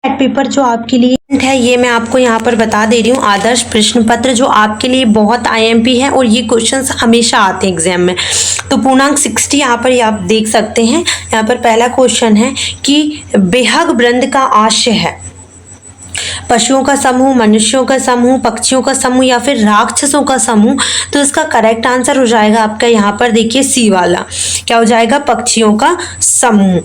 Paper जो आपके लिए है ये मैं आपको यहाँ पर बता दे रही हूँ। आदर्श प्रश्न पत्र जो आपके लिए बहुत आईएमपी है और ये क्वेश्चंस हमेशा आते हैं एग्जाम में। तो पूर्णांक 60 यहाँ पर ये आप देख सकते हैं। यहाँ पर पहला क्वेश्चन है कि बेहग वृंद का आशय है पशुओं का समूह, मनुष्यों का समूह, पक्षियों का समूह या फिर राक्षसों का समूह। तो इसका करेक्ट आंसर हो जाएगा आपका यहाँ पर देखिए सी वाला। क्या हो जाएगा? पक्षियों का समूह।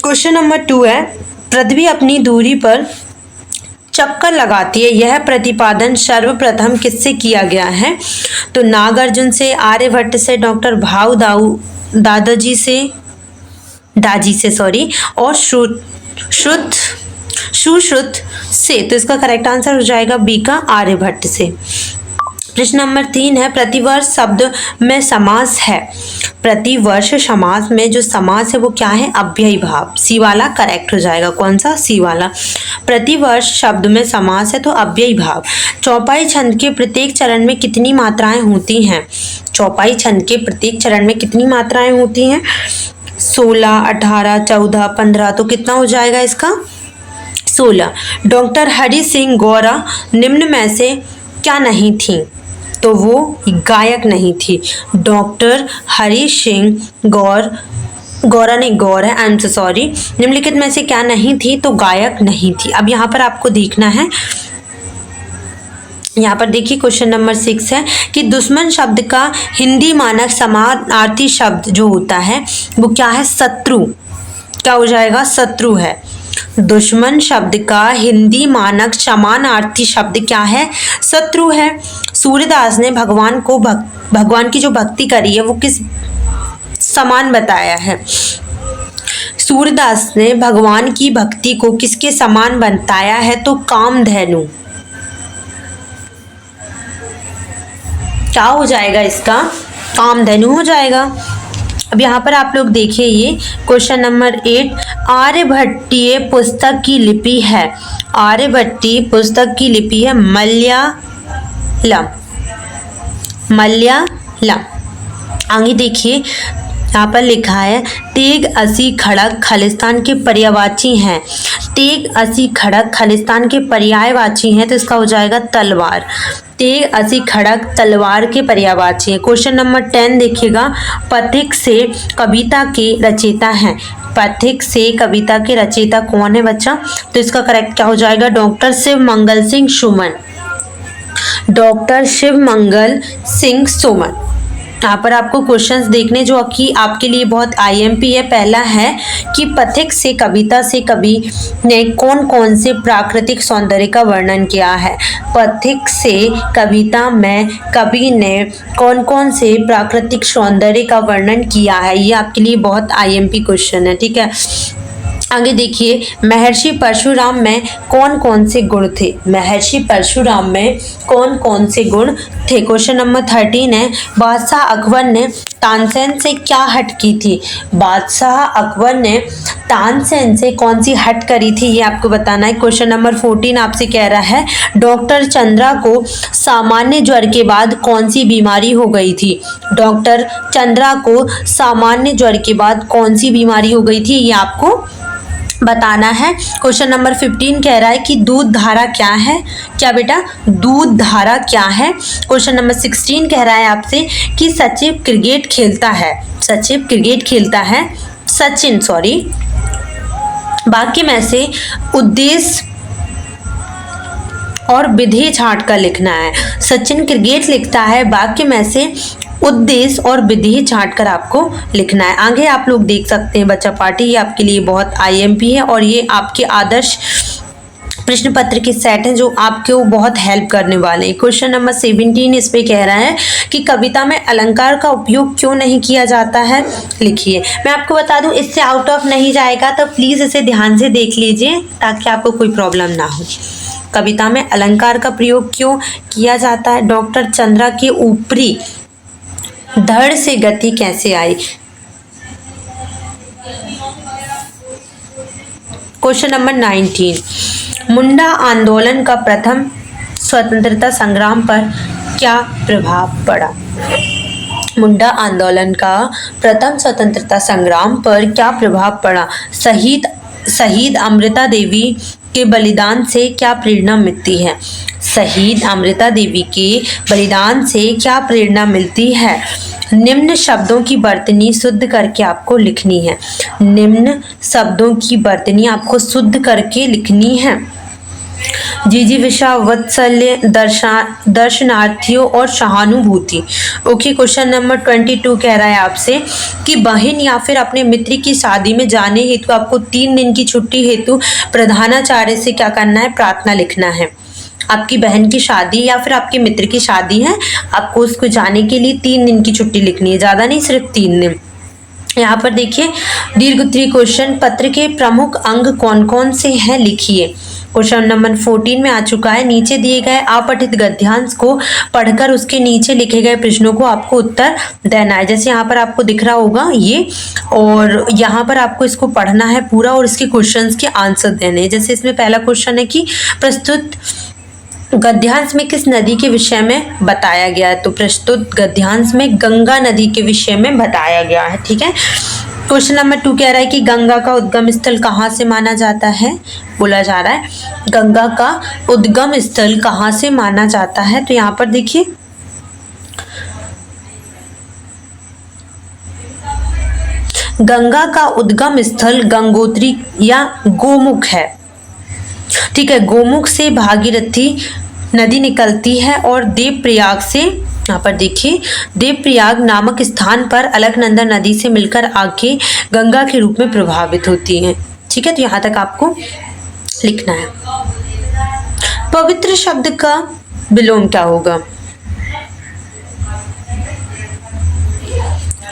क्वेश्चन नंबर 2 है पृथ्वी अपनी दूरी पर चक्कर लगाती है, यह प्रतिपादन सर्वप्रथम किससे किया गया है? तो नागार्जुन से, आर्यभट्ट से, डॉक्टर भाऊ दादाजी से दाजी से और सुश्रुत से। तो इसका करेक्ट आंसर हो जाएगा बी का आर्यभट्ट से। प्रश्न नंबर 3 है प्रतिवर्ष शब्द में समास है। प्रतिवर्ष समास में जो समास है वो क्या है? अव्ययी भाव। सी वाला करेक्ट हो जाएगा। कौन सा? सी वाला। प्रतिवर्ष शब्द में समास है तो अव्ययी भाव। चौपाई छंद के प्रत्येक चरण में कितनी मात्राएं होती हैं? चौपाई छंद के प्रत्येक चरण में कितनी मात्राएं होती हैं? 16, 18, 14, 15। तो कितना हो जाएगा इसका? 16। डॉक्टर हरि सिंह गौरा निम्न में से क्या नहीं थी? तो वो गायक नहीं थी। डॉक्टर हरि सिंह गौरा नहीं गौर है, आई एम सॉरी, निम्नलिखित में से क्या नहीं थी? तो गायक नहीं थी। अब यहाँ पर आपको देखना है, यहाँ पर देखिए क्वेश्चन नंबर 6 है कि दुश्मन शब्द का हिंदी मानक समानार्थी शब्द जो होता है वो क्या है? शत्रु। क्या हो जाएगा? शत्रु है। दुश्मन शब्द का हिंदी मानक समानार्थी शब्द क्या है? शत्रु है। सूर्यदास ने भगवान की जो भक्ति करी है वो किस समान बताया है? सूर्यदास ने भगवान की भक्ति को किसके समान बताया है? तो कामधेनु। क्या हो जाएगा इसका? कामधेनु हो जाएगा। अब यहाँ पर आप लोग देखिए ये क्वेश्चन नंबर 8 आर्यभट्टीय पुस्तक की लिपि है। आर्यभट्टीय पुस्तक की लिपि है मलयालम। आगे देखिए यहाँ पर लिखा है तेग असी खड़ग खालिस्तान के पर्यायवाची हैं। तेग असी खड़ग खालिस्तान के पर्यायवाची हैं तो इसका हो जाएगा तलवार। तेग असी खड़ग तलवार के पर्यायवाची है। क्वेश्चन नंबर 10 देखिएगा पथिक से कविता के रचयिता हैं। पथिक से कविता के रचयिता कौन है बच्चा? तो इसका करेक्ट क्या हो जाएगा? डॉक्टर शिवमंगल सिंह सुमन। डॉक्टर शिवमंगल सिंह सुमन। यहाँ पर आपको क्वेश्चंस देखने जो कि आपके लिए बहुत आईएमपी है। पहला है कि पथिक से कविता से कवि ने कौन कौन से प्राकृतिक सौंदर्य का वर्णन किया है? पथिक से कविता में कवि ने कौन कौन से प्राकृतिक सौंदर्य का वर्णन किया है? ये आपके लिए बहुत आईएमपी क्वेश्चन है। ठीक है, आगे देखिए महर्षि परशुराम में कौन कौन से गुण थे? महर्षि परशुराम में कौन कौन से गुण थे? क्वेश्चन नंबर 13 है बादशाह अकबर ने तानसेन से क्या हट की थी? बादशाह अकबर ने तानसेन से कौन सी हट करी थी ये आपको बताना है। क्वेश्चन नंबर 14 आपसे कह रहा है डॉक्टर चंद्रा को सामान्य ज्वर के बाद कौन सी बीमारी हो गई थी? डॉक्टर चंद्रा को सामान्य ज्वर के बाद कौन सी बीमारी हो गई थी ये आपको बताना है। क्वेश्चन नंबर 15 कह रहा है कि दूध धारा क्या है? क्या बेटा? दूध धारा क्या है? क्वेश्चन नंबर 16 कह रहा है आपसे कि सचिन क्रिकेट खेलता है। सचिन क्रिकेट खेलता है। सचिन सॉरी वाक्य में से उद्देश्य और विधेय छांट कर लिखना है। सचिन क्रिकेट लिखता है, वाक्य में से उद्देश्य और विधि छांट कर आपको लिखना है। आगे आप लोग देख सकते हैं बच्चा पार्टी ये आपके लिए बहुत आईएमपी है और ये आपके आदर्श प्रश्न पत्र के सेट हैं जो आपको बहुत हेल्प करने वाले हैं। क्वेश्चन नंबर 17 इस पे कह रहा है कि कविता में अलंकार का उपयोग क्यों नहीं किया जाता है? लिखिए। मैं आपको बता दूं इससे आउट ऑफ नहीं जाएगा तो प्लीज़ इसे ध्यान से देख लीजिए ताकि आपको कोई प्रॉब्लम ना हो। कविता में अलंकार का प्रयोग क्यों किया जाता है? डॉक्टर चंद्रा के ऊपरी धड़ से गति कैसे आई? क्वेश्चन नंबर 19 मुंडा आंदोलन का प्रथम स्वतंत्रता संग्राम पर क्या प्रभाव पड़ा? मुंडा आंदोलन का प्रथम स्वतंत्रता संग्राम पर क्या प्रभाव पड़ा? शहीद शहीद अमृता देवी के बलिदान से क्या प्रेरणा मिलती है? शहीद अमृता देवी के बलिदान से क्या प्रेरणा मिलती है? निम्न शब्दों की वर्तनी शुद्ध करके आपको लिखनी है। निम्न शब्दों की वर्तनी आपको शुद्ध करके लिखनी है। जिजीविषा, वात्सल्य, दर्शनार्थियों और सहानुभूति। ओके, क्वेश्चन नंबर 22 कह रहा है आपसे कि बहन या फिर अपने मित्र की शादी में जाने हेतु आपको 3 दिन की छुट्टी हेतु प्रधानाचार्य से क्या करना है? प्रार्थना लिखना है। आपकी बहन की शादी या फिर आपके मित्र की शादी है, आपको उसको जाने के लिए 3 दिन की छुट्टी लिखनी है, ज़्यादा नहीं, सिर्फ 3 दिन। यहाँ पर देखिए दीर्घोत्तरीय क्वेश्चन, पत्र के प्रमुख अंग कौन कौन से हैं, लिखिए। क्वेश्चन नंबर 14 में आ चुका है। नीचे दिए गए अपठित गद्यांश को पढ़कर उसके नीचे लिखे गए प्रश्नों को आपको उत्तर देना है। जैसे यहाँ पर आपको दिख रहा होगा ये, और यहाँ पर आपको इसको पढ़ना है पूरा और इसके क्वेश्चंस के आंसर देने हैं। जैसे इसमें पहला क्वेश्चन है कि प्रस्तुत गद्यांश में किस नदी के विषय में बताया गया है? तो प्रस्तुत गद्यांश में गंगा नदी के विषय में बताया गया है। ठीक है। क्वेश्चन नंबर 2 कह रहा है कि गंगा का उद्गम स्थल कहाँ से माना जाता है? बोला जा रहा है गंगा का उद्गम स्थल कहाँ से माना जाता है? तो यहाँ पर देखिए गंगा का उद्गम स्थल गंगोत्री या गोमुख है। ठीक है, गोमुख से भागीरथी नदी निकलती है और देवप्रयाग से, यहाँ पर देखिए देवप्रयाग नामक स्थान पर अलकनंदा नदी से मिलकर आके गंगा के रूप में प्रभावित होती है। ठीक है, तो यहाँ तक आपको लिखना है। पवित्र शब्द का विलोम क्या होगा?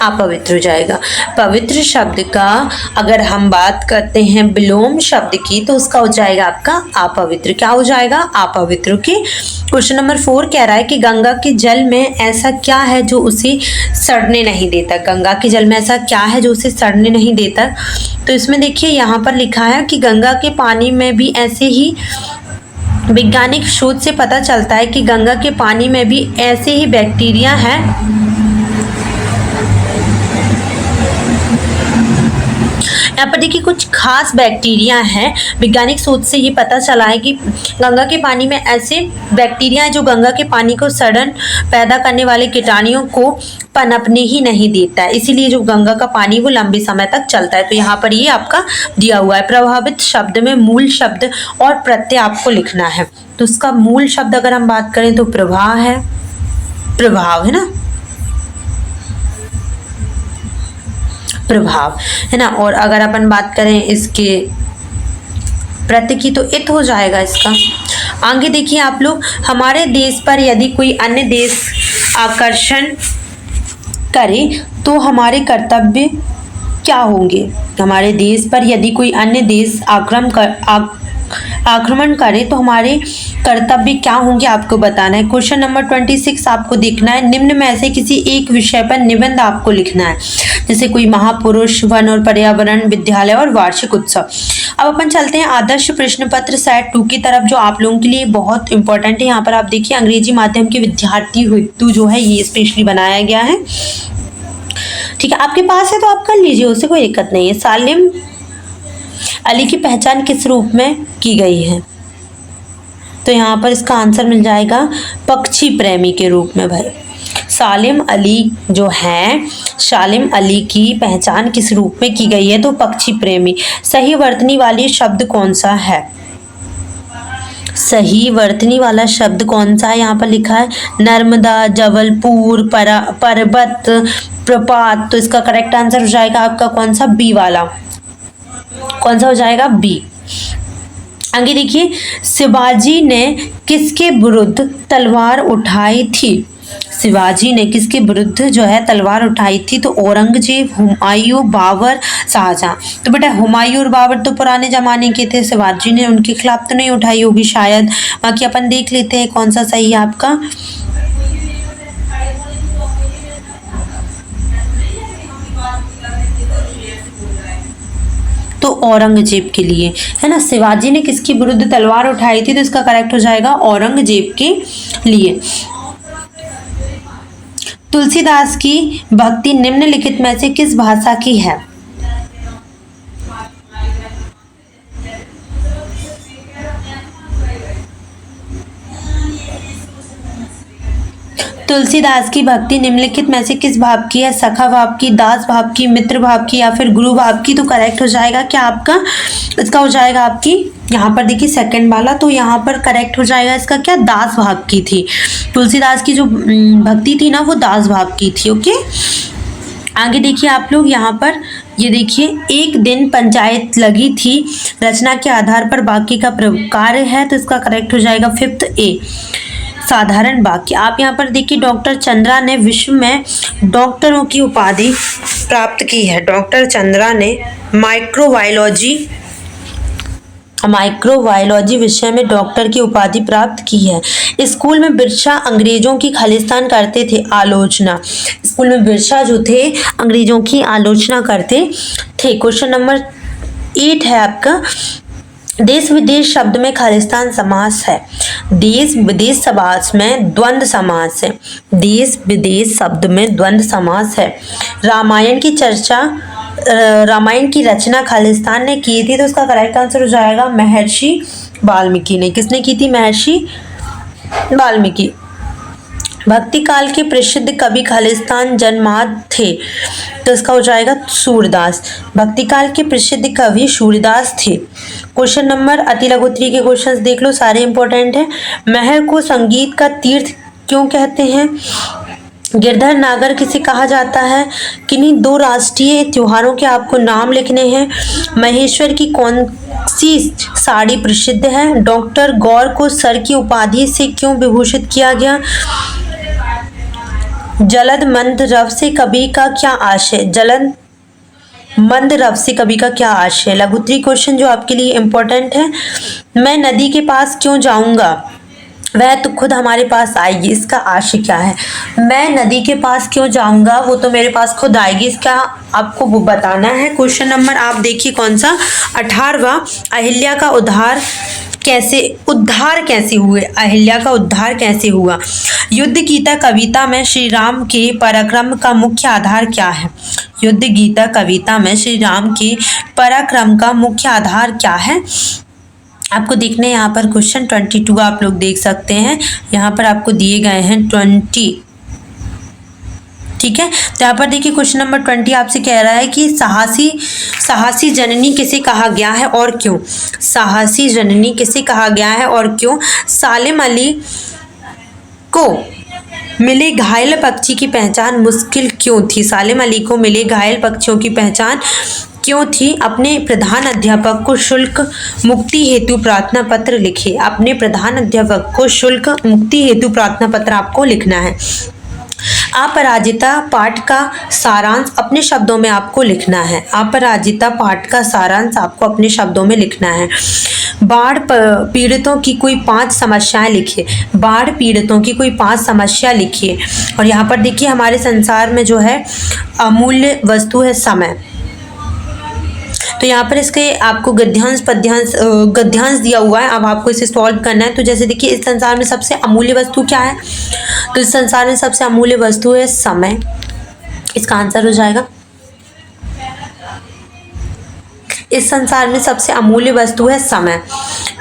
अपवित्र हो जाएगा। पवित्र शब्द का अगर हम बात करते हैं विलोम शब्द की, तो उसका हो जाएगा आपका अपवित्र। क्या हो जाएगा? अपवित्र। के क्वेश्चन नंबर 4 कह रहा है कि गंगा के जल में ऐसा क्या है जो उसे सड़ने नहीं देता? गंगा के जल में ऐसा क्या है जो उसे सड़ने नहीं देता? तो इसमें देखिए यहाँ पर लिखा है कि गंगा के पानी में भी ऐसे ही, वैज्ञानिक शोध से पता चलता है कि गंगा के पानी में भी ऐसे ही बैक्टीरिया हैं। यहाँ पर देखिए कुछ खास बैक्टीरिया हैं। वैज्ञानिक शोध से ये पता चला है कि गंगा के पानी में ऐसे बैक्टीरिया हैं जो गंगा के पानी को सड़न पैदा करने वाले कीटाणुओं को पनपने ही नहीं देता है, इसीलिए जो गंगा का पानी वो लंबे समय तक चलता है। तो यहाँ पर ये आपका दिया हुआ है। प्रभावित शब्द में मूल शब्द और प्रत्यय आपको लिखना है। तो उसका मूल शब्द अगर हम बात करें तो प्रभाव है, प्रभाव है ना, प्रभाव है ना। और अगर अपन बात करें इसके प्रत्यय की तो इत हो जाएगा इसका। आगे देखिए आप लोग, हमारे देश पर यदि कोई अन्य देश आकर्षण करे तो हमारे कर्तव्य क्या होंगे? हमारे देश पर यदि कोई अन्य देश आक्रमण करे तो हमारे कर्तव्य क्या होंगे आपको बताना है। क्वेश्चन नंबर 26 आपको देखना है। निम्न में से किसी एक विषय पर निबंध आपको लिखना है, जैसे कोई महापुरुष, वन और पर्यावरण, विद्यालय और वार्षिक उत्सव। अब अपन चलते हैं आदर्श प्रश्न पत्र सेट 2 की तरफ, जो आप लोगों के लिए बहुत इंपॉर्टेंट है। यहाँ पर आप देखिए अंग्रेजी माध्यम के विद्यार्थी हेतु जो है ये स्पेशली बनाया गया है। ठीक है, आपके पास है तो आप कर लीजिए, उससे कोई दिक्कत नहीं है। सालिम अली की पहचान किस रूप में की गई है? तो यहाँ पर इसका आंसर मिल जाएगा पक्षी प्रेमी के रूप में। भाई सालिम अली जो है, सालिम अली की पहचान किस रूप में की गई है? तो पक्षी प्रेमी। सही वर्तनी वाली शब्द कौन सा है? सही वर्तनी वाला शब्द कौन सा है? यहाँ पर लिखा है नर्मदा, जबलपुर, पर्वत, प्रपात। तो इसका करेक्ट आंसर हो जाएगा आपका कौन सा? बी वाला। कौन सा हो जाएगा? बी। आगे देखिए, शिवाजी ने किसके विरुद्ध तलवार उठाई थी? शिवाजी ने किसके विरुद्ध जो है तलवार उठाई थी? तो औरंगजेब, हुमायूं, बाबर, शाहजहां। तो बेटा हुमायूं और बाबर तो पुराने जमाने के थे, शिवाजी ने उनके खिलाफ तो नहीं उठाई होगी शायद। बाकी अपन देख लेते हैं कौन सा सही है आपका। तो औरंगजेब के लिए है ना। शिवाजी ने किसके विरुद्ध तलवार उठाई थी? तो इसका करेक्ट हो जाएगा औरंगजेब के लिए। तुलसीदास की भक्ति निम्नलिखित में से किस भाषा की है? तुलसीदास की भक्ति निम्नलिखित में से किस भाव की है? सखा भाव की, दास भाव की, मित्र भाव की या फिर गुरु भाव की? तो करेक्ट हो जाएगा क्या आपका? इसका हो जाएगा आपकी यहाँ पर देखिए सेकंड वाला। तो यहाँ पर करेक्ट हो जाएगा इसका क्या? दास भाव की थी। तुलसीदास की जो भक्ति थी ना वो दास भाव की थी। ओके, आगे देखिए आप लोग यहाँ पर ये देखिए, एक दिन पंचायत लगी थी रचना के आधार पर बाकी का कार्य है। तो इसका करेक्ट हो जाएगा 5th ए, साधारण वाक्य। आप यहाँ पर देखिए डॉक्टर चंद्रा ने विश्व में डॉक्टरों की उपाधि प्राप्त की है। डॉक्टर चंद्रा ने माइक्रोबायोलॉजी विषय में डॉक्टर की उपाधि प्राप्त की है। स्कूल में बिरसा अंग्रेजों की खालिस्तान करते थे। आलोचना, स्कूल में बिरसा जो थे अंग्रेजों की आलोचना करते थे। क्वेश्चन नंबर 8 है आपका, देश विदेश शब्द में खालिस्तान समास है। देश विदेश समास में द्वंद्व समास है। देश विदेश शब्द में द्वंद्व समास है। रामायण की रचना खालिस्तान ने की थी। तो उसका करेक्ट आंसर हो जाएगा महर्षि वाल्मीकि ने। किसने की थी? महर्षि वाल्मीकि। भक्ति काल के प्रसिद्ध कवि खालिस्तान जन्माद थे। तो इसका हो जाएगा सूरदास। भक्ति काल के प्रसिद्ध कवि सूरदास थे। क्वेश्चन नंबर अति लघुत्तरी के क्वेश्चंस देख लो, सारे इंपॉर्टेंट हैं। महर को संगीत का तीर्थ क्यों कहते हैं? गिरधर नागर किसे कहा जाता है? किन्हीं 2 राष्ट्रीय त्योहारों के आपको नाम लिखने हैं। महेश्वर की कौन सी साड़ी प्रसिद्ध है? डॉक्टर गौर को सर की उपाधि से क्यों विभूषित किया गया? जलद मंद रव से कवि का क्या आशय? जलद मंद रव से कवि का क्या आशय? लघुत्तरी क्वेश्चन जो आपके लिए इम्पोर्टेंट है। मैं नदी के पास क्यों जाऊंगा? वह तो खुद हमारे पास आएगी। इसका आशय क्या है? मैं नदी के पास क्यों जाऊंगा, वो तो मेरे पास खुद आएगी। इसका आपको वो बताना है। क्वेश्चन नंबर आप देखिए कौन सा? 18वां, अहिल्या का उद्धार कैसे हुए? अहिल्या का उद्धार कैसे हुआ? युद्ध गीता कविता में श्री राम के पराक्रम का मुख्य आधार क्या है? युद्ध गीता कविता में श्री राम के पराक्रम का मुख्य आधार क्या है? आपको देखने यहाँ पर क्वेश्चन 22 आप लोग देख सकते हैं। यहाँ पर आपको दिए गए हैं 20। ठीक है, तो यहाँ पर देखिए क्वेश्चन नंबर 20 आपसे कह रहा है कि साहसी जननी किसे कहा गया है और क्यों? साहसी जननी किसे कहा गया है और क्यों? सालिम अली को मिले घायल पक्षी की पहचान मुश्किल क्यों थी? सालिम अली को मिले घायल पक्षियों की पहचान क्यों थी? अपने प्रधान अध्यापक को शुल्क मुक्ति हेतु प्रार्थना पत्र लिखे। अपने प्रधान अध्यापक को शुल्क मुक्ति हेतु प्रार्थना पत्र आपको लिखना है। अपराजिता पाठ का सारांश अपने शब्दों में आपको लिखना है। अपराजिता पाठ का सारांश आपको अपने शब्दों में लिखना है। बाढ़ पीड़ितों की कोई 5 समस्याएं लिखिए। बाढ़ पीड़ितों की कोई 5 समस्या लिखिए। और यहाँ पर देखिए हमारे संसार में जो है अमूल्य वस्तु है समय। तो यहाँ पर इसके आपको गद्यांश दिया हुआ है। अब आपको इसे सॉल्व करना है। तो जैसे देखिए इस संसार में सबसे अमूल्य वस्तु क्या है? तो इस संसार में सबसे अमूल्य वस्तु है समय। इसका आंसर हो जाएगा, इस संसार में सबसे अमूल्य वस्तु है समय।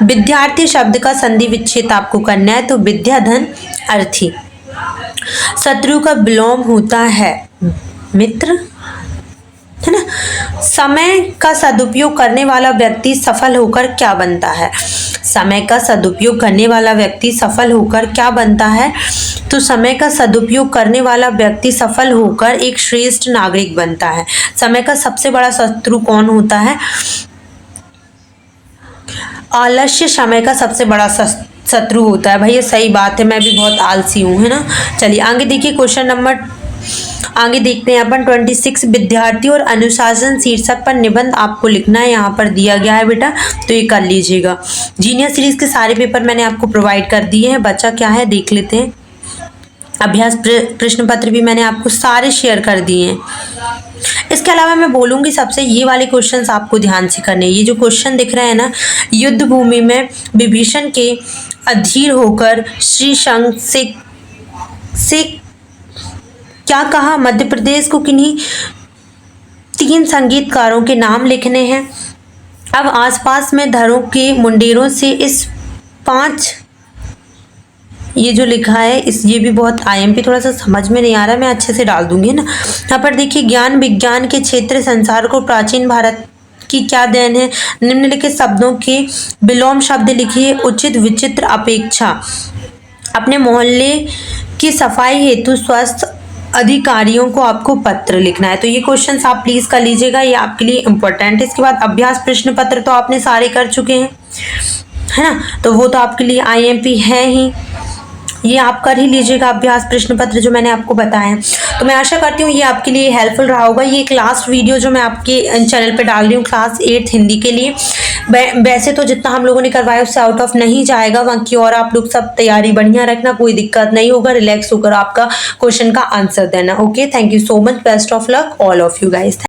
विद्यार्थी शब्द का संधि विच्छेद आपको करना है। तो विद्या धन अर्थी। शत्रु का विलोम होता है मित्र, है ना। समय का सदुपयोग करने वाला व्यक्ति सफल होकर क्या बनता है? समय का सदुपयोग करने वाला व्यक्ति सफल होकर क्या बनता है? तो समय का सदुपयोग करने वाला व्यक्ति सफल होकर एक श्रेष्ठ नागरिक बनता है। समय का सबसे बड़ा शत्रु कौन होता है? आलस्य समय का सबसे बड़ा शत्रु होता है। भाई ये सही बात है, मैं भी बहुत आलसी हूँ, है ना। चलिए आगे देखिए क्वेश्चन नंबर आगे देखते हैं अपन 26। विद्यार्थी और अनुशासन शीर्षक पर निबंध आपको लिखना है। यहाँ पर दिया गया है बेटा, तो ये कर लीजिएगा। जीनियस सीरीज के सारे पेपर मैंने आपको प्रोवाइड कर दिए हैं। बच्चा क्या है देख लेते हैं। अभ्यास प्रश्न पत्र भी मैंने आपको सारे शेयर कर दिए हैं। इसके अलावा मैं बोलूँगी सबसे ये वाले क्वेश्चंस आपको ध्यान से करने। ये जो क्वेश्चन दिख रहे हैं ना, युद्ध भूमि में विभीषण के अधीर होकर श्री शंख से क्या कहा? मध्य प्रदेश को किन्हीं 3 संगीतकारों के नाम लिखने हैं। अब आसपास में धरों के मुंडेरों से इस 5 ये जो लिखा है ये भी बहुत आईएमपी थोड़ा सा समझ में नहीं आ रहा है, मैं अच्छे से डाल दूंगी ना। यहाँ पर देखिए, ज्ञान विज्ञान के क्षेत्र संसार को प्राचीन भारत की क्या देन है। निम्नलिखित शब्दों के विलोम शब्द लिखिए। उचित विचित्र अपेक्षा। अपने मोहल्ले की सफाई हेतु स्वस्थ अधिकारियों को आपको पत्र लिखना है। तो ये क्वेश्चंस आप प्लीज कर लीजिएगा, ये आपके लिए इंपॉर्टेंट है। इसके बाद अभ्यास प्रश्न पत्र तो आपने सारे कर चुके हैं, है ना, तो वो तो आपके लिए आईएमपी है ही, ये आप कर ही लीजिएगा अभ्यास प्रश्न पत्र जो मैंने आपको बताया। तो मैं आशा करती हूँ ये आपके लिए हेल्पफुल रहा होगा। ये एक लास्ट वीडियो जो मैं आपके चैनल पे डाल रही हूँ क्लास 8 हिंदी के लिए। वैसे तो जितना हम लोगों ने करवाया उससे आउट ऑफ नहीं जाएगा, बाकी और आप लोग सब तैयारी बढ़िया रखना, कोई दिक्कत नहीं होगा, रिलैक्स होकर आपका क्वेश्चन का आंसर देना। Okay, thank you so much, best of luck all of you guys.